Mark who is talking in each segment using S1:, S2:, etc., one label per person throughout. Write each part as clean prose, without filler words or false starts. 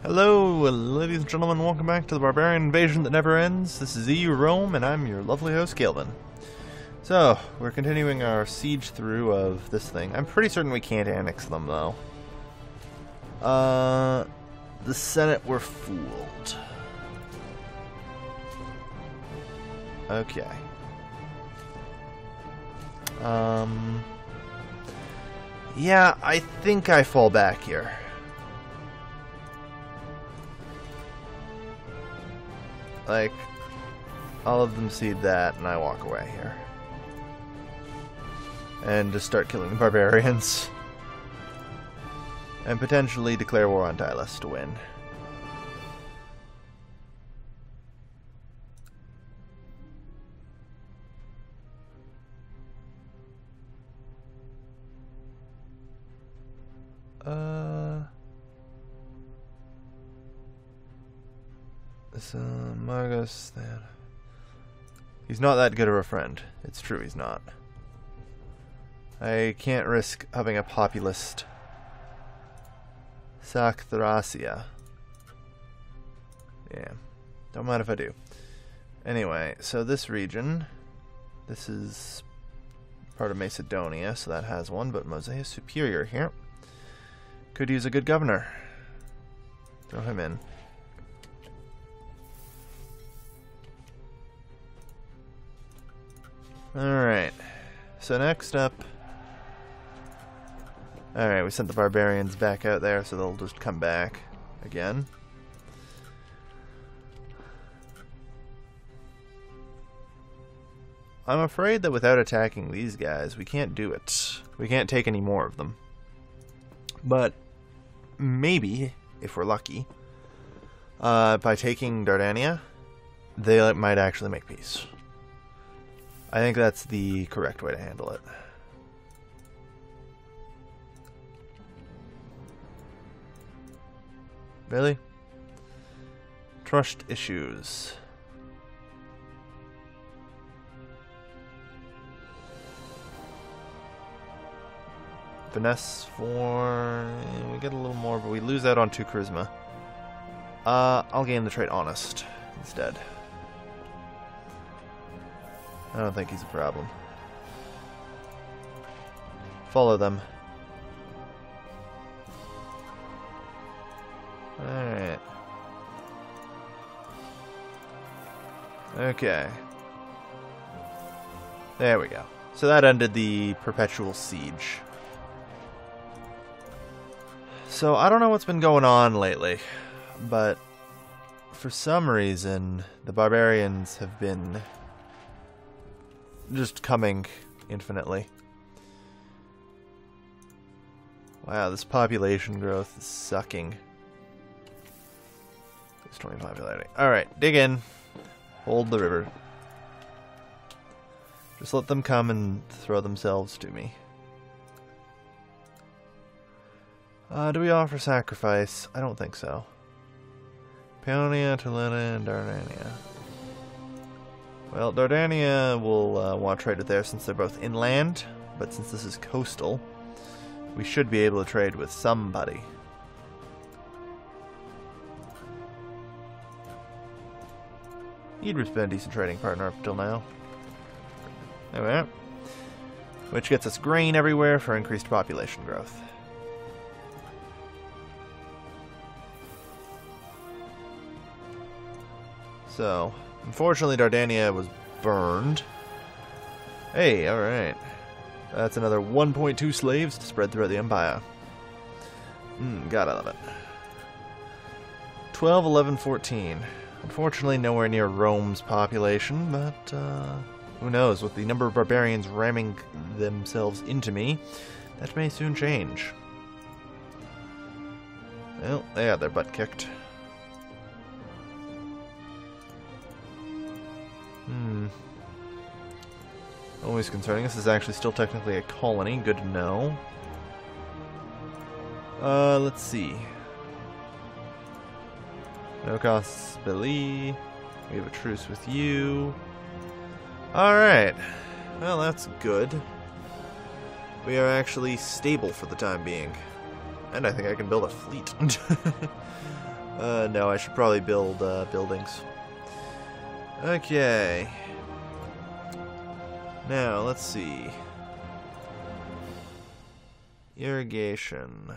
S1: Hello, ladies and gentlemen, welcome back to the Barbarian invasion that never ends. This is EU Rome, and I'm your lovely host, Calvin. So, we're continuing our siege through of this thing. I'm pretty certain we can't annex them, though. The Senate were fooled. Okay. Yeah, I think I fall back here. Like, all of them see that, and I walk away here. And just start killing the barbarians. And potentially declare war on Tylus to win. Margus, he's not that good of a friend. It's true, he's not. I can't risk having a populist sack Thracia. Yeah, don't mind if I do. Anyway, so this region, this is part of Macedonia, so that has one, but Mosaic Superior here could use a good governor. Throw him in. Alright, so next up... Alright, we sent the barbarians back out there, so they'll just come back again. I'm afraid that without attacking these guys, we can't do it. We can't take any more of them. But maybe, if we're lucky, by taking Dardania, they might actually make peace. I think that's the correct way to handle it. Really? Trust issues. Finesse 4... We get a little more, but we lose out on 2 charisma. I'll gain the trait honest instead. I don't think he's a problem. Follow them. Alright. Okay. There we go. So that ended the perpetual siege. So I don't know what's been going on lately, but for some reason the barbarians have been just coming infinitely. Wow, this population growth is sucking. It's 20 popularity. Alright, dig in. Hold the river. Just let them come and throw themselves to me. Do we offer sacrifice? I don't think so. Paeonia, Toledo, and Dardania. Well, Dardania will want to trade with there since they're both inland, but since this is coastal, we should be able to trade with somebody. Idris been a decent trading partner up until now. There we are. Which gets us grain everywhere for increased population growth. So, unfortunately Dardania was burned. Hey, alright. That's another 1.2 slaves to spread throughout the empire. Gotta love it. 12, 11, 14. Unfortunately nowhere near Rome's population, but who knows, with the number of barbarians ramming themselves into me, that may soon change. Well, they got their butt kicked. Always concerning. This is actually still technically a colony. Good to know. Let's see. No costs, Billy. We have a truce with you. Alright. Well, that's good. We are actually stable for the time being. And I think I can build a fleet. No, I should probably build buildings. Okay. Now, let's see. Irrigation.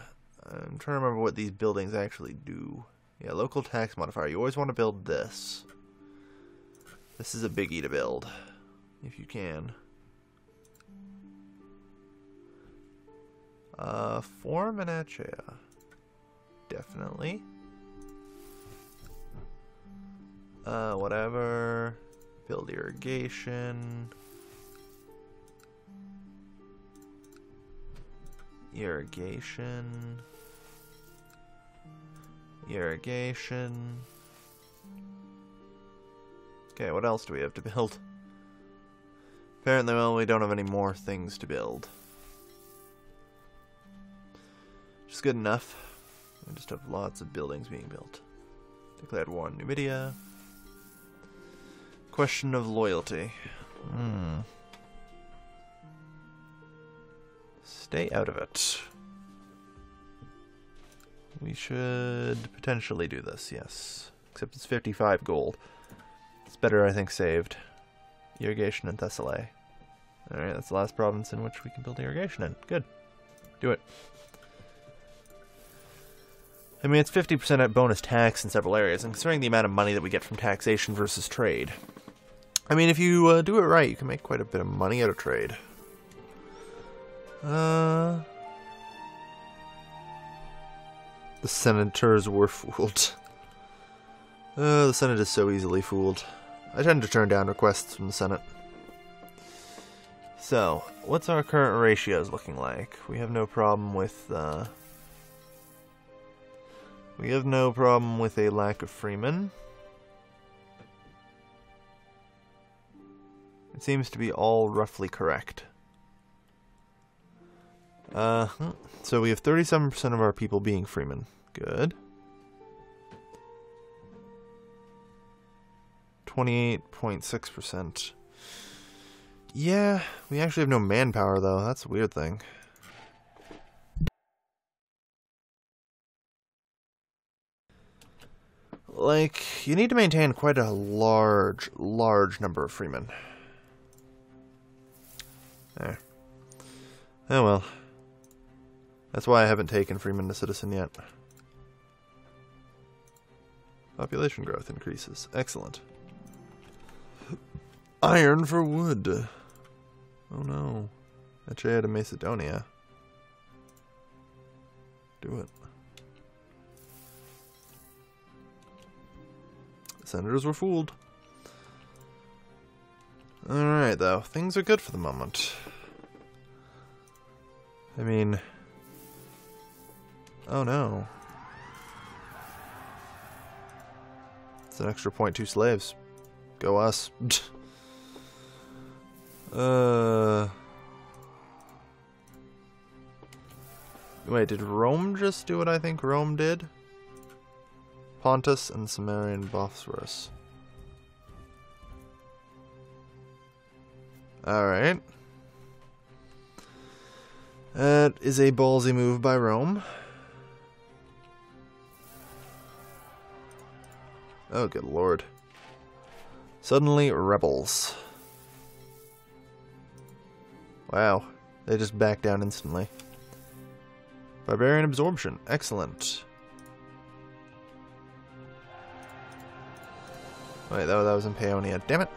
S1: I'm trying to remember what these buildings actually do. Yeah, local tax modifier. You always want to build this. This is a biggie to build, if you can. Form an Achaean. Definitely. Whatever. Build irrigation. Irrigation. Irrigation. Okay, what else do we have to build? Apparently, well, we don't have any more things to build. Which is good enough. We just have lots of buildings being built. Declared war on Numidia. Question of loyalty. Stay out of it. We should potentially do this, yes. Except it's 55 gold. It's better, I think, saved. Irrigation in Thessaly. Alright, that's the last province in which we can build irrigation in. Good. Do it. I mean, it's 50% at bonus tax in several areas, and considering the amount of money that we get from taxation versus trade. I mean, if you do it right, you can make quite a bit of money out of trade. The senators were fooled. The Senate is so easily fooled. I tend to turn down requests from the Senate. So, what's our current ratios looking like? We have no problem with, we have no problem with a lack of freemen. It seems to be all roughly correct. So we have 37% of our people being freemen. Good. 28.6%. Yeah, we actually have no manpower though. That's a weird thing. Like, you need to maintain quite a large number of freemen. There. Oh well. That's why I haven't taken freemen to citizen yet. Population growth increases. Excellent. Iron for wood. Oh no. Achaean to Macedonia. Do it. The senators were fooled. Alright though. Things are good for the moment. I mean... Oh no. It's an extra 0.2 slaves. Go us. Wait, did Rome just do what I think Rome did? Pontus and Cimmerian Bosphorus. Alright. That is a ballsy move by Rome. Oh, good lord. Suddenly, rebels. Wow. They just back down instantly. Barbarian absorption. Excellent. Wait, that was in Paeonia. Damn it.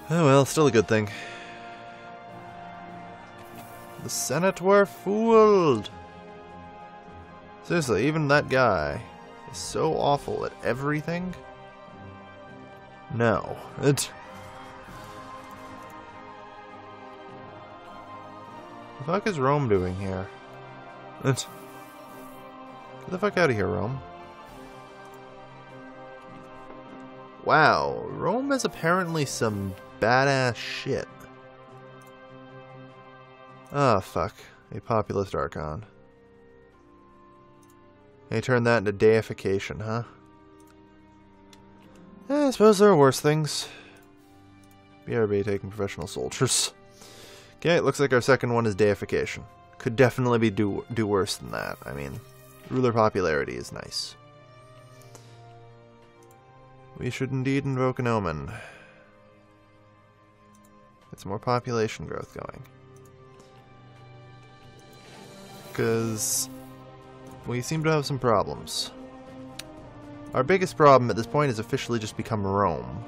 S1: Oh well, still a good thing. The Senate were fooled. Seriously, even that guy is so awful at everything. No. What the fuck is Rome doing here? Get the fuck out of here, Rome. Wow, Rome is apparently some badass shit. Ah, fuck. A populist archon. They turned that into deification, huh? I suppose there are worse things. BRB taking professional soldiers. Okay, it looks like our second one is deification. Could definitely be do worse than that. I mean, Ruler popularity is nice. We should indeed invoke an omen. Get some more population growth going. Because we seem to have some problems. Our biggest problem at this point has officially just become Rome.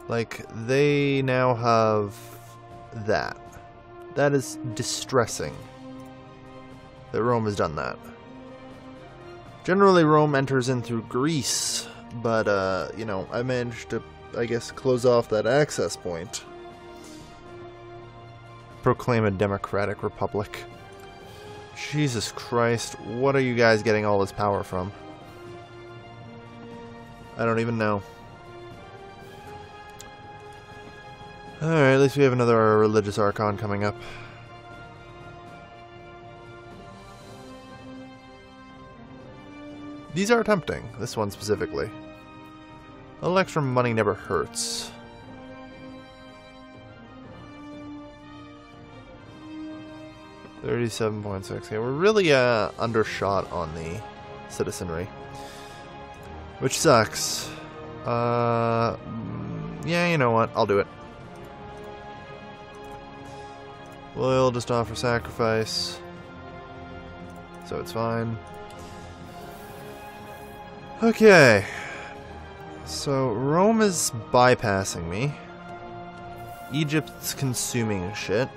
S1: Like, they now have that. That is distressing that Rome has done that. Generally, Rome enters in through Greece, but, you know, I managed to, I guess, close off that access point. Proclaim a democratic republic. Jesus Christ, what are you guys getting all this power from? I don't even know. Alright, at least we have another religious archon coming up. These are tempting, this one specifically. A little extra money never hurts. $37.6. Yeah, we're really undershot on the citizenry, which sucks. Yeah, you know what? I'll do it. We'll just offer sacrifice, so it's fine. Okay, so Rome is bypassing me. Egypt's consuming shit.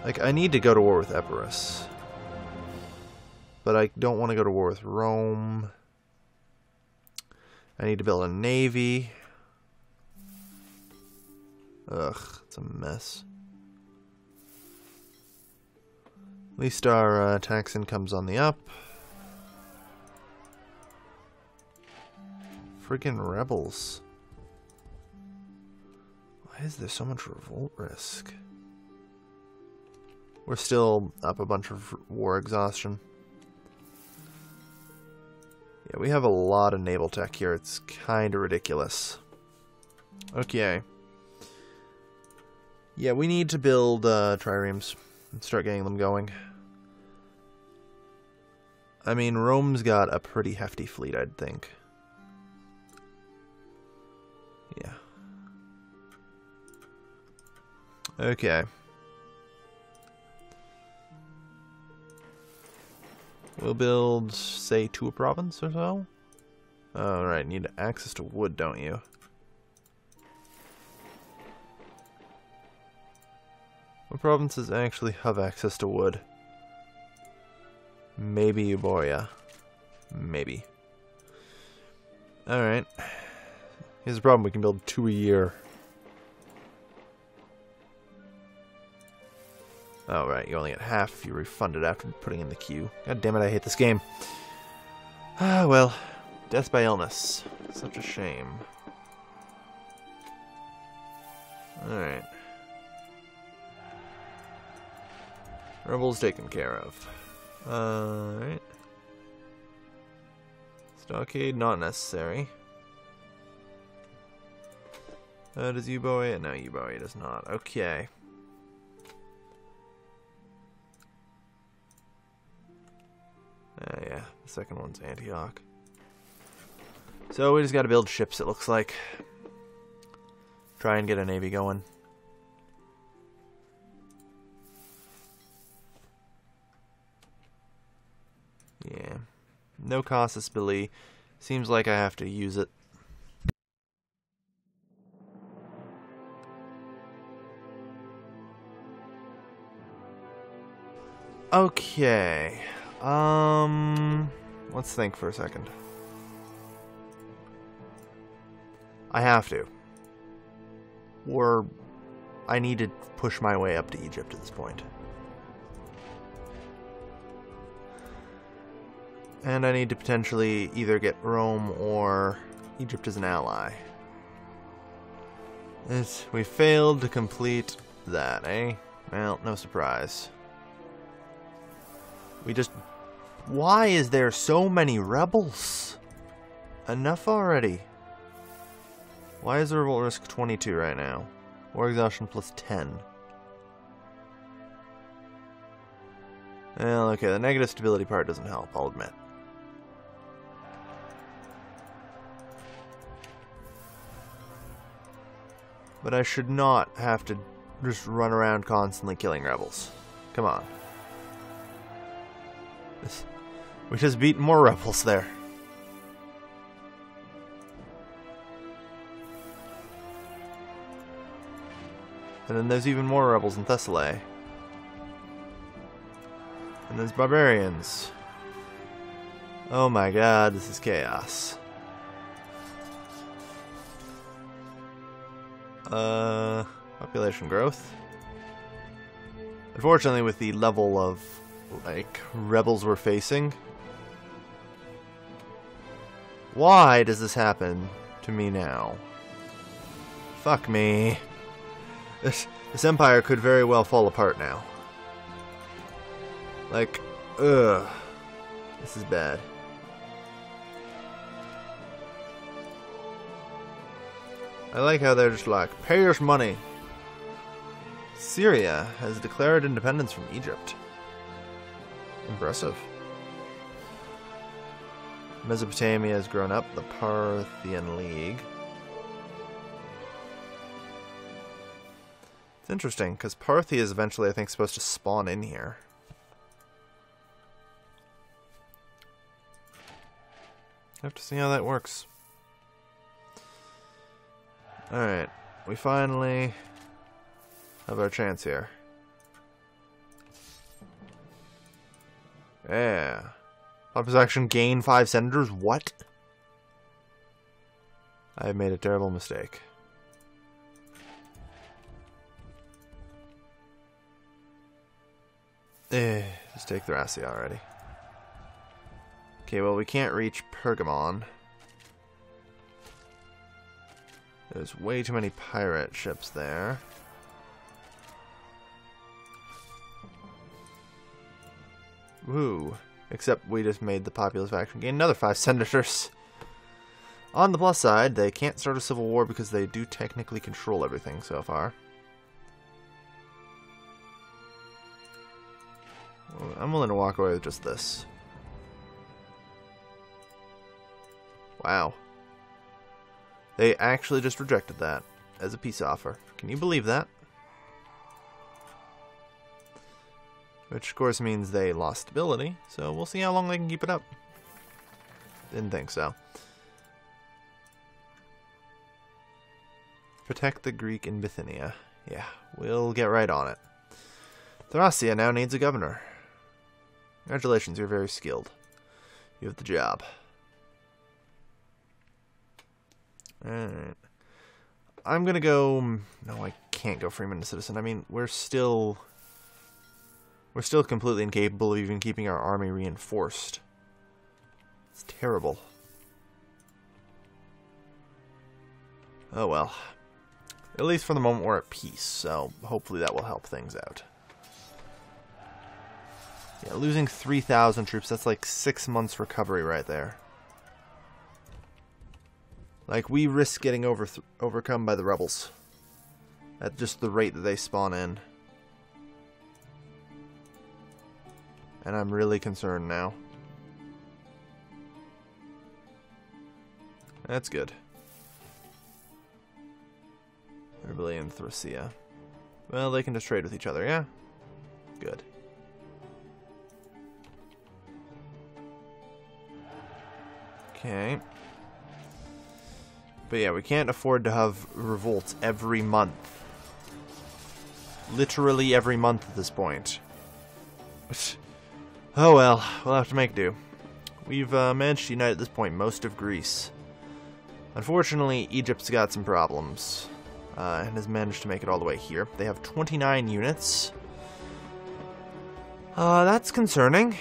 S1: Like, I need to go to war with Epirus. But I don't want to go to war with Rome. I need to build a navy. Ugh, it's a mess. At least our tax income's on the up. Friggin' rebels. Why is there so much revolt risk? We're still up a bunch of war exhaustion. Yeah, we have a lot of naval tech here. It's kind of ridiculous. Okay. Yeah, we need to build triremes and start getting them going. I mean, Rome's got a pretty hefty fleet, I'd think. Yeah. Okay. We'll build, say, 2 a province or so. Alright, need access to wood, don't you? What provinces actually have access to wood? Maybe Euboea. Maybe. Alright. Here's the problem, we can build 2 a year. Oh, right, you only get half if you refund it after putting in the queue. God damn it, I hate this game. Ah, well. Death by illness. Such a shame. Alright. Rebels taken care of. Alright. Stockade, not necessary. Does Euboea? No, Euboea does not. Okay. Yeah, the second one's Antioch. So we just gotta build ships, it looks like. Try and get a navy going. Yeah. No casus belli. Seems like I have to use it. Okay. Let's think for a second. I have to. Or I need to push my way up to Egypt at this point. And I need to potentially either get Rome or Egypt as an ally. We failed to complete that, eh? Well, no surprise. We just... Why is there so many rebels? Enough already. Why is the revolt risk 22 right now? War exhaustion plus 10. Well, okay, the negative stability part doesn't help, I'll admit. But I should not have to just run around constantly killing rebels. Come on. We just beat more rebels there. And then there's even more rebels in Thessaly. And there's barbarians. Oh my god, this is chaos. Population growth. Unfortunately, with the level of, like, rebels we're facing. Why does this happen to me now? Fuck me. This empire could very well fall apart now. Like, ugh. This is bad. I like how they're just like, pay us money. Syria has declared independence from Egypt. Impressive. Mesopotamia has grown up, the Parthian League. It's interesting, because Parthia is eventually, I think, supposed to spawn in here. I have to see how that works. Alright, we finally have our chance here. Yeah. Office action gain 5 senators? What? I have made a terrible mistake. Just take Thracia already. Okay, well, we can't reach Pergamon. There's way too many pirate ships there. Woo. Except we just made the populous faction gain another 5 senators. On the plus side, they can't start a civil war because they do technically control everything so far. I'm willing to walk away with just this. Wow. They actually just rejected that as a peace offer. Can you believe that? Which, of course, means they lost stability, so we'll see how long they can keep it up. Didn't think so. Protect the Greek in Bithynia. Yeah, we'll get right on it. Thracia now needs a governor. Congratulations, you're very skilled. You have the job. Alright. I'm gonna go... No, I can't go Freeman to Citizen. I mean, we're still completely incapable of even keeping our army reinforced. It's terrible. Oh well. At least for the moment we're at peace, so hopefully that will help things out. Yeah, losing 3,000 troops, that's like 6 months recovery right there. Like, we risk getting overcome by the rebels. At just the rate that they spawn in. And I'm really concerned now. That's good. Rebellion Thracia. Well, they can just trade with each other, yeah? Good. Okay. But yeah, we can't afford to have revolts every month. Literally every month at this point. Oh well, we'll have to make do. We've managed to unite at this point most of Greece. Unfortunately, Egypt's got some problems. And has managed to make it all the way here. They have 29 units. That's concerning.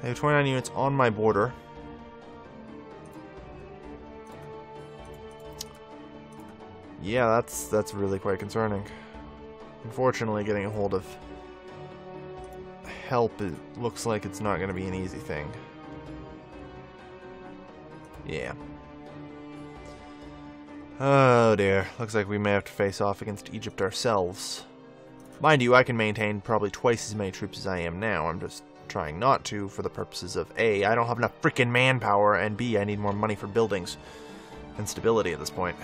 S1: They have 29 units on my border. Yeah, that's really quite concerning. Unfortunately, getting a hold of help, it looks like it's not going to be an easy thing. Yeah. Oh dear, looks like we may have to face off against Egypt ourselves. Mind you, I can maintain probably twice as many troops as I am now, I'm just trying not to for the purposes of A, I don't have enough freaking manpower, and B, I need more money for buildings and stability at this point.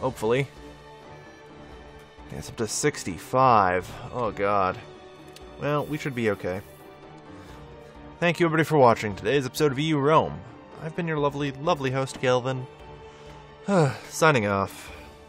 S1: Hopefully. Yeah, it's up to 65. Oh god. Well, we should be okay. Thank you everybody for watching today's episode of EU Rome. I've been your lovely, lovely host, Kelvin. Signing off.